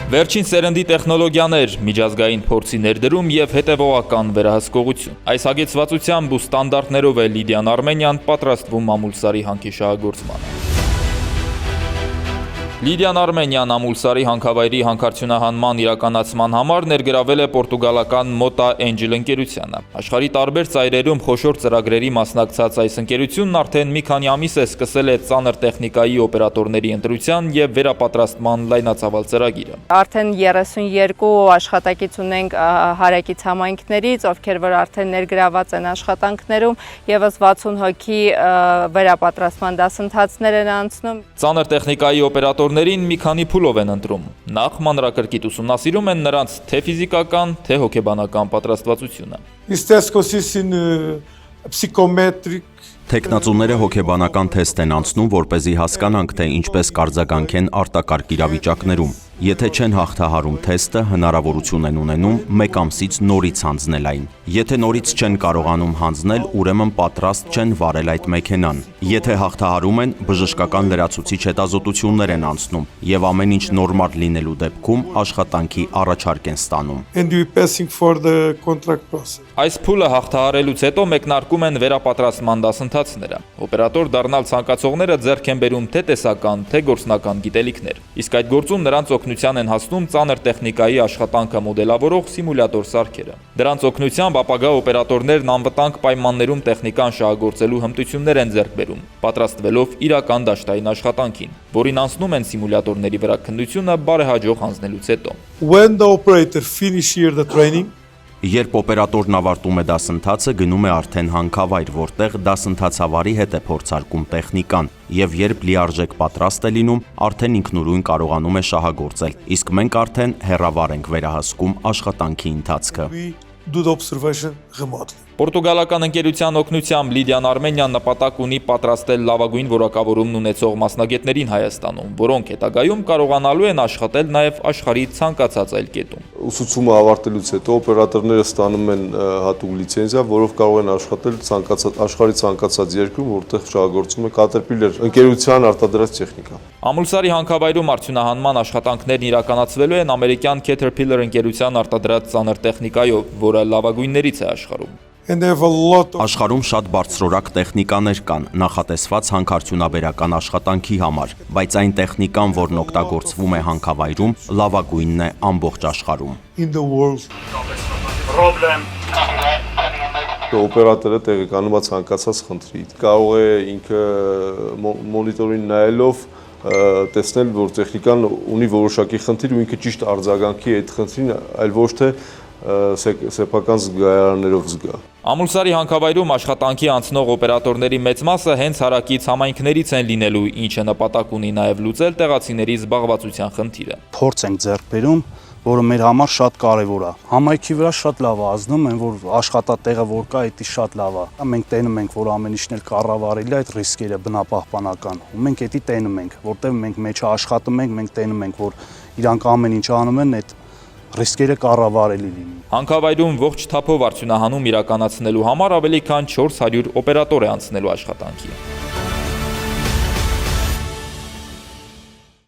Վերջին սերնդի տեխնոլոգիաներ, միջազգային փորձի ներդրում եւ հետեւողական վերահսկողություն։ Այս հագեցվածությամբ ու ստանդարտներով է Լիդիան Արմենյան պատրաստվում ամուլսարի հանքի շահագործմանը։ Լիդիան Արմենյան ամուլսարի հանքավայրի հանքարդյունահանման իրականացման համար ներգրավել է պորտուգալական Mota Angel ընկերությանը։ Աշխարհի տարբեր ծայրերում խոշոր ծրագրերի մասնակցած այս ընկերությունն արդեն մի քանի ամիս է սկսել է ծանր տեխնիկայի օպերատորների ընտրության եւ վերապատրաստման լայնածավալ ծրագիրը։ Արդեն 32 աշխատակից ունենք հարակից համայնքներից, ովքեր որ արդեն ներգրաված են աշխատանքներում, եւս 60 հոգի վերապատրաստման դասընթացներ են անցնում։ Ծանր տեխնիկայի օպերատորներին մի քանի փուլով են ընտրում։ Նախ մանրակրկիտ ուսումնասիրում են նրանց թե ֆիզիկական, թե հոգեբանական պատրաստվածությունը։ Տեխնացուները հոգեբանական թեստ են անցնում, որպեսզի հասկանանք, թե ինչպես կարձագանքեն արտակարգ իրավիճակներում։ Եթե չեն հաղթահարում թեստը, հնարավորություն են ունենում մեկ ամսից նորից հանձնել այն։ Եթե նորից չեն կարողանում հանձնել, ուրեմն պատրաստ չեն վարել այդ մեքենան։ Եթե հաղթահարում են, բժշկական լրացուցիչ հետազոտություններ են անցնում եւ ամեն ինչ նորմալ լինելու դեպքում աշխատանքի առաջարկ են ստանում։ Այս փուլը հաղթահարելուց հետո մեկնարկում են վերապատրաստման դասընթացները։ Օպերատոր դառնալ ցանկացողները ձեռք են բերում թե տեսական, թե գործնական գիտելիքներ։ Իսկ այդ գործում նրանց օգնության են հասնում ծանր տեխնիկայի աշխատանքը մոդելավորող սիմուլյատոր սարքերը։ Դրանց օգնությամբ ապագա օպերատորներն անվտանգ պայմաններում տեխնիկան շահագործելու հմտություններ են ձեռք բերում, պատրաստվելով իրական դաշտային աշխատանքին, որին անցնում են սիմուլյատորների վրա քննությունը բարեհաջող հանձնելուց հետո։ Երբ օպերատորն ավարտում է դասընթացը, գնում է արդեն հանքավայր, որտեղ դասընթացավարի հետ է փորձարկում տեխնիկան, եւ երբ լիարժեք պատրաստ է լինում, արդեն ինքնուրույն կարողանում է շահագործել, իսկ մենք արդեն հեռավար ենք վերահսկում աշխատանքի ընթացքը։ Պորտուգալական ընկերության օգնությամբ Լիդիան Արմենյան նպատակ ունի պատրաստել լավագույն որակավորումն ունեցող մասնագետներին Հայաստանում, որոնք հետագայում կարողանալու են աշխատել նաև աշխարհի ցանկացած այլ կետում։ Ուսուցումը ավարտելուց հետո օպերատորները ստանում են հատուկ լիցենզիա, որով կարող են աշխատել աշխարհի ցանկացած երկրում, որտեղ շահագործում է Caterpillar ընկերության արտադրած տեխնիկա։ Ամուլսարի հանքավայրում արդյունահանման աշխատանքներն իրականացվելու են ամերիկյան Caterpillar ընկերության արտադրած ծանր տեխնիկայով, որը լավագույններից է աշխարհում։ Աշխարհում շատ բարձրորակ տեխնիկաներ կան, նախատեսված հանքարդյունաբերական աշխատանքի համար, բայց այն տեխնիկան, որն օգտագործվում է հանքավայրում, լավագույնն է ամբողջ աշխարհում։ Օպերատորը տեղեկանում է ցանկացած խնդրի։ Կարող է ինքը մոնիտորին նայելով տեսնել, որ տեխնիկան ունի որոշակի խնդիր ու ինքը ճիշտ արձագանքի այդ խնդրին, այլ ոչ թե սեփական զգայարաններով զգա։ Ամուլսարի հանքավայրում աշխատանքի անցնող օպերատորների մեծ մասը հենց հարակից համայնքներից են լինելու, ինչը նպատակ ունի նաև լուծել տեղացիների զբաղվածության խնդիրը։ Փորձ ենք ձեռք բերում, որը մեր համար շատ կարևոր է։ Համայնքի վրա շատ լավ է ազդում են, որ աշխատատեղը որ կա, դա շատ լավ է։ Մենք տենում ենք, որ ամեն ինչն էլ կառավարելի է այդ ռիսկերը բնապահպանական։ Ու մենք դա տենում ենք, որտեղ մենք մեջը աշխատում ենք, մենք տենում ենք, որ իրանք ամեն ինչ անում են, այդ ռիսկերը կառավարելի լինի։ Հանքավայրում ողջ թափով արդյունահանում իրականացնելու համար ավելի քան 400 օպերատոր է անցնելու աշխատանքի։